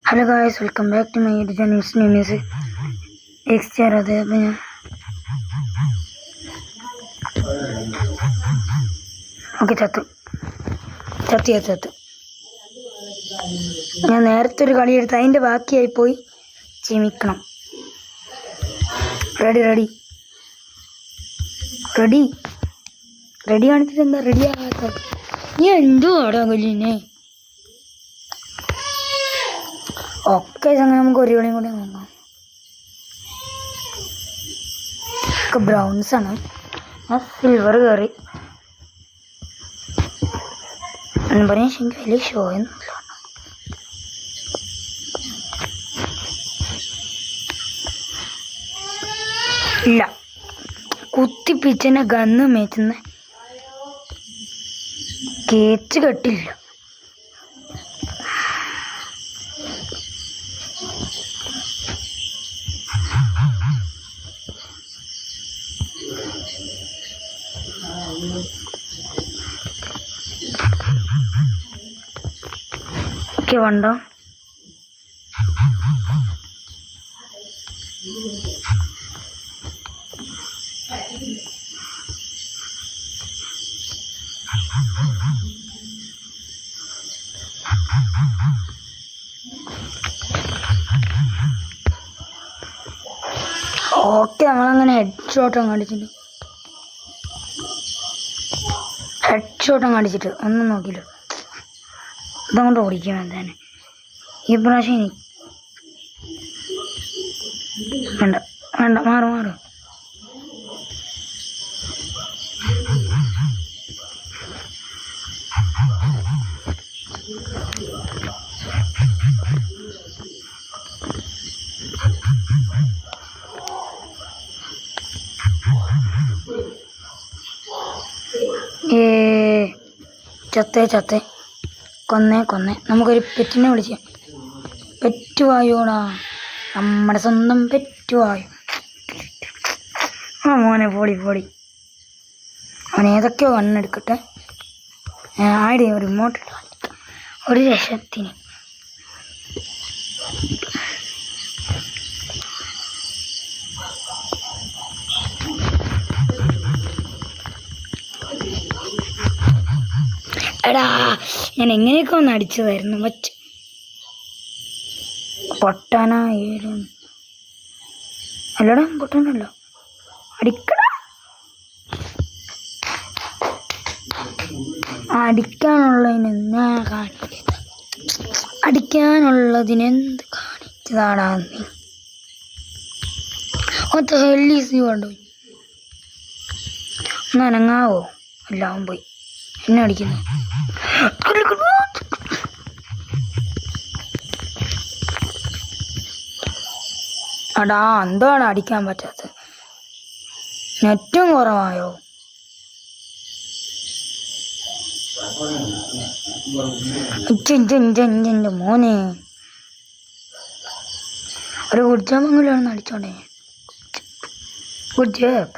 Hello guys, welcome back to my YouTube channel. Its name is XTR. Okay, ചത്തു. ഞാൻ നേരത്തെ ഒരു കളി എടുത്ത് അതിൻ്റെ ബാക്കിയായി പോയി ക്ഷമിക്കണം. റെഡി കാണിച്ചിട്ട് എന്താ റെഡി ആകാത്ത? നീ എന്തോ അവിടെ കൊല്ലിനെ. ഓക്കെ ചങ്ങനെ നമുക്ക് ഒരു കളിയും കൂടി നോക്കാം. ഒക്കെ ബ്രൗൺസാണ്. ഞാൻ സിൽവർ കയറി എന്ന് പറയാൻ എനിക്ക് വലിയ ഷോ ഒന്നുമില്ല. ഇല്ല, കുത്തിപ്പിച്ചെന്നെ ഗന്ന് മേച്ചുന്ന കേച്ച് കെട്ടില്ല. ഒക്കെ വേണ്ട. ഓക്കെ, നമ്മളങ്ങനെ ഹെഡ് ഷോട്ടും കാണിച്ചിട്ട് ഒന്നും നോക്കില്ല. ഇതങ്ങോട്ട് ഓടിക്കാൻ എന്താണ് ഈ പ്രാവശ്യം? വേണ്ട മാറ്. ചത്തേ കൊന്നേ. നമുക്കൊരു പെറ്റിനെ വിളിച്ച്. പെറ്റുവായോടാ, നമ്മുടെ സ്വന്തം പെറ്റുവായോ. ആ മോനെ പൊടി. അവൻ ഏതൊക്കെയോ കണ്ണെടുക്കട്ടെ. ആടെ റിമോട്ട് ഒരു രക്ഷത്തിന്. എടാ, ഞാൻ എങ്ങനെയൊക്കെ ഒന്ന് അടിച്ചതായിരുന്നു. പൊട്ടാനായാലും അല്ലടാ, പൊട്ടാനല്ലോ. അടിക്കാനുള്ളതിനെന്ത് കാണിച്ചതാടാ നീ? ഒത്ത ഹെല്ലീസ് കൊണ്ടു ഒന്ന് അനങ്ങാവോ? എല്ലാം പോയി. എന്നെ അടിക്കുന്നു. അടാ, എന്താണ് അടിക്കാൻ പറ്റാത്തത്? നെറ്റും കുറവായോ? എൻ്റെ മോനെ, ഒരു ഗുഡ് ജോബ് എങ്കിലും അടിച്ചോണ്ടേ. Good job.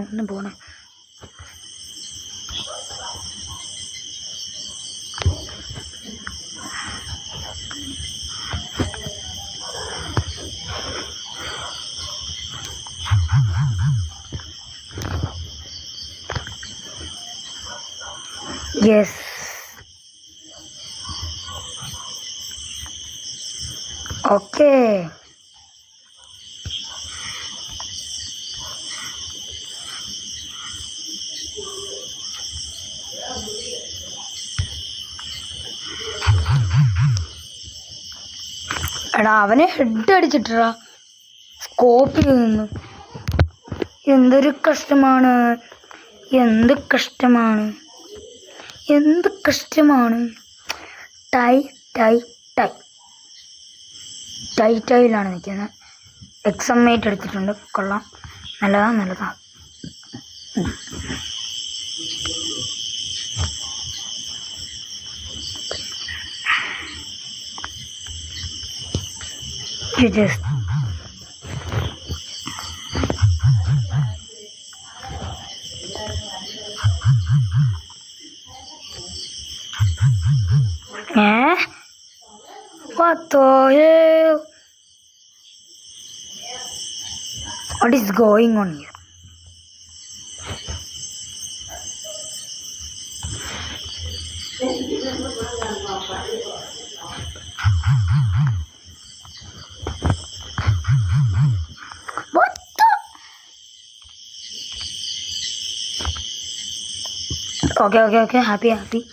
ഒന്ന് പോണേ. Yes, okay. എടാ, അവനെ ഹെഡ് അടിച്ചിട്ടാ സ്കോപ്പിൽ നിന്ന്. എന്ത് കഷ്ടമാണ്. ടൈറ്റിലാണ് നിൽക്കുന്നത്. എക്സമ്മേറ്റ് എടുത്തിട്ടുണ്ട്. കൊള്ളാം, നല്ലതാ. What the hell? What is going on here? What the? Okay. Happy.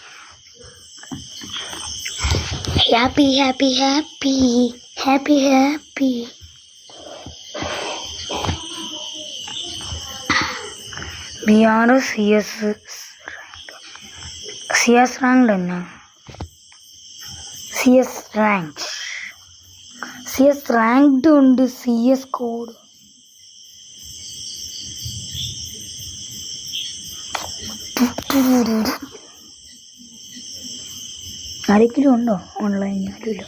We are CS ranked enna? CS ranked und CS code. ആരെങ്കിലും ഉണ്ടോ ഓൺലൈനിൽ? ആരുമില്ല.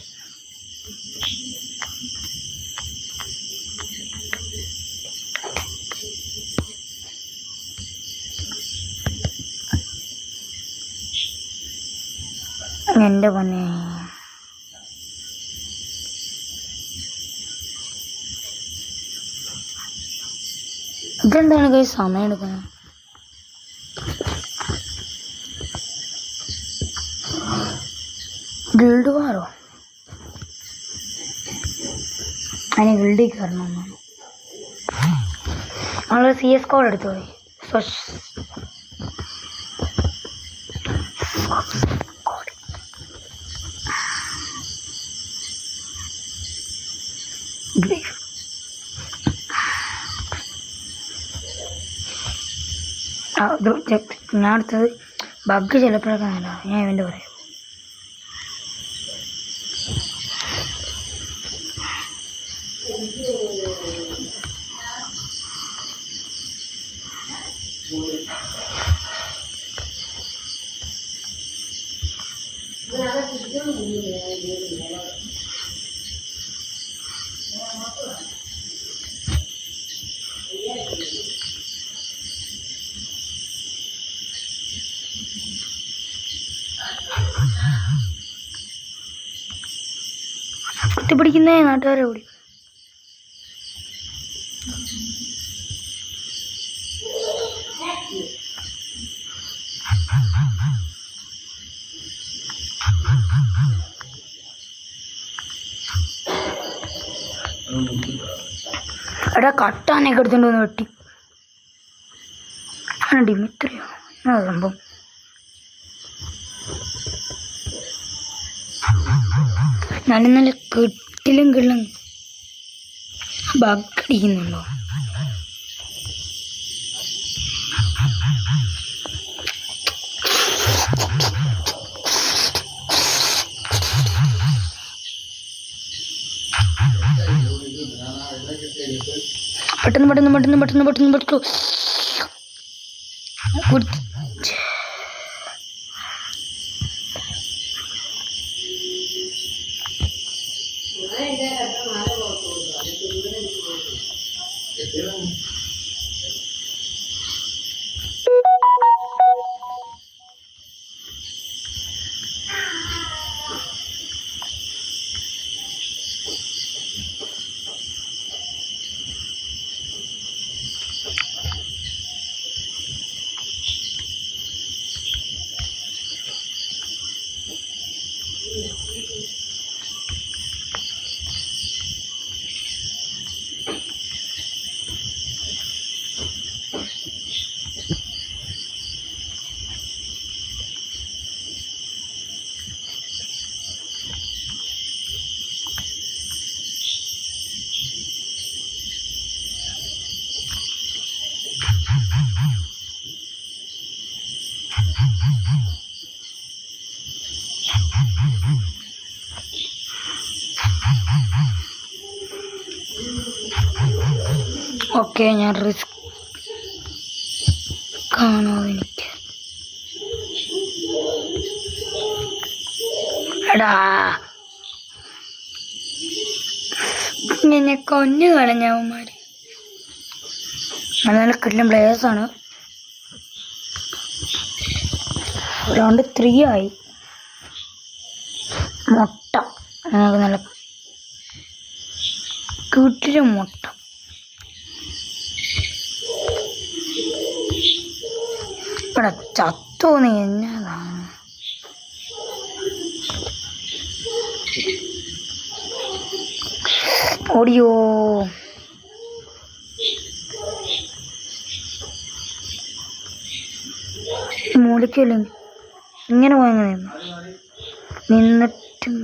എൻ്റെ പൊന്നെ, ഇതെന്താണ് കൈ സമയം എടുക്കുന്നത്? ഗിൽഡ് വാറോ? അതിന് ഗിൽഡിൽ കയറണമെന്നാണ്. നമ്മൾ CS കോഡ് എടുത്തു പോയി. ഞാൻ അടുത്തത് ബഗ് ചിലപ്പോഴൊക്കെ വേണ്ട. ഞാൻ ഇവൻ്റെ പറയാം. കുത്തിപ്പിടിക്കുന്നേ നാട്ടുകാരെ ഓടി. എടാ കട്ടാനൊക്കെ എടുത്തോണ്ട് വന്ന് വെട്ടി. ഡിമിത്രിയോ സംഭവം? നല്ല കെട്ടിലും ബഗ് അടിക്കുന്നുണ്ടോ? പെട്ടെന്ന് ഓക്കെ, ഞാൻ റിസ്ക് കാണോ എനിക്ക്? എടാ എന്നെ കൊന്നു കളഞ്ഞവന്മാർ. നല്ല കിട്ടുന്ന പ്ലേയേഴ്സാണ്. റൗണ്ട് 3 ആയി. മുട്ട നമുക്ക് നല്ല കൂട്ടില് മുട്ട. ഇവിടെ ചത്തോന്ന് എന്നതാണ്. ഓടിയോ മൂലിക്കല്ലേ ഇങ്ങനെ പോയങ്ങനെ നിന്നിട്ടും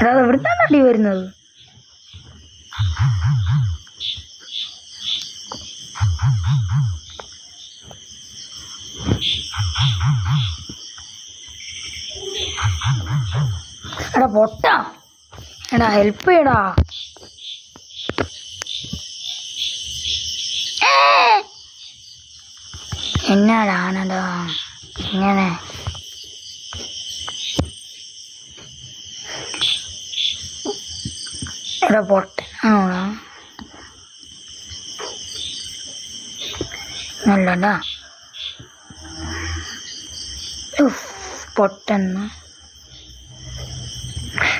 എടാ എവിടുന്നാണ് അടി വരുന്നത്? എടാ പൊട്ട, എടാ ഹെൽപ്പ് ചെയ്യടാ. എന്നാടാണടാ ഇങ്ങനെ? എടാ പൊട്ടനാണോടാ? നല്ലടാ പൊട്ടെന്ന്.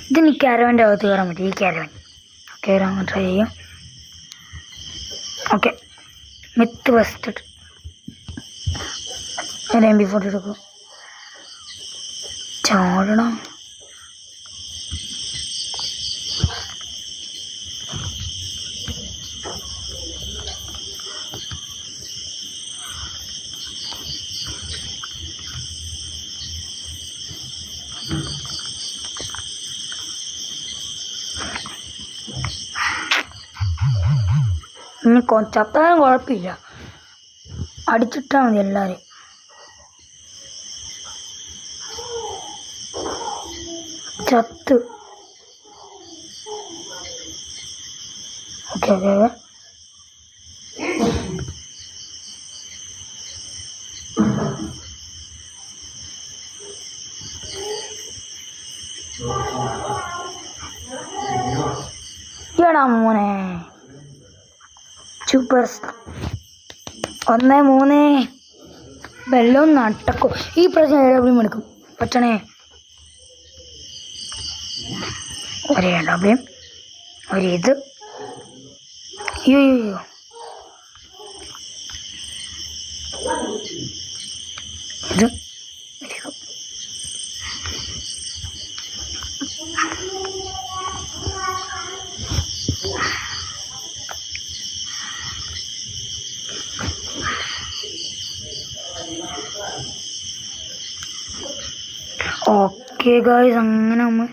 ഇതിന് ക്യാരവൻ്റെ അകത്ത് കയറാൻ പറ്റും. ഈ ക്യാരവൻ കയറാൻ ട്രൈ ചെയ്യും. Okay, myth busted. ഒരു MP40 എടുക്കും. ചാടണം. ഇനി ചത്താലും കുഴപ്പമില്ല, അടിച്ചിട്ടാൽ മതി എല്ലാവരും. ചത്ത്. Okay okay okay. എടാ മോനെ സൂപ്പർ 1-3 വെള്ളം നടക്കും. ഈ പ്രശ്നം AW എടുക്കും പറ്റണേ. ഒരു AW ഒരിത്. അയ്യോ ഇത് ഓക്കെ ഗായ്സ്, അങ്ങനെ നമ്മൾ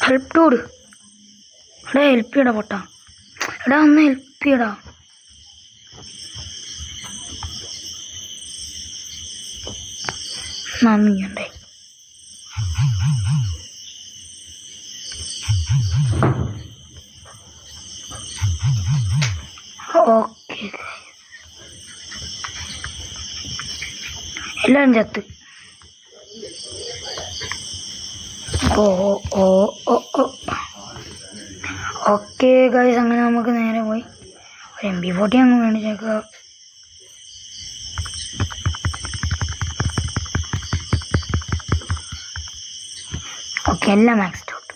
ഹെൽപ്പ് ഡൂഡ്. എടാ ഹെൽപ്പ് ചെയ്യടാ പൊട്ടാ. എടാ ഒന്ന് ഹെൽപ്പ് ചെയ്യടാ. നന്ദിയുണ്ടേ. ഓക്കെ എല്ലാവരും ചത്ത്. ഓ ഓ ഓ ഓ ഓക്കെ ഗൈസ്, അങ്ങനെ നമുക്ക് നേരെ പോയി ഒരു MP40 അങ്ങ് മേടിച്ചേക്കുക. ഓക്കെ, എല്ലാം മാക്സ്ഡ് ഔട്ട്.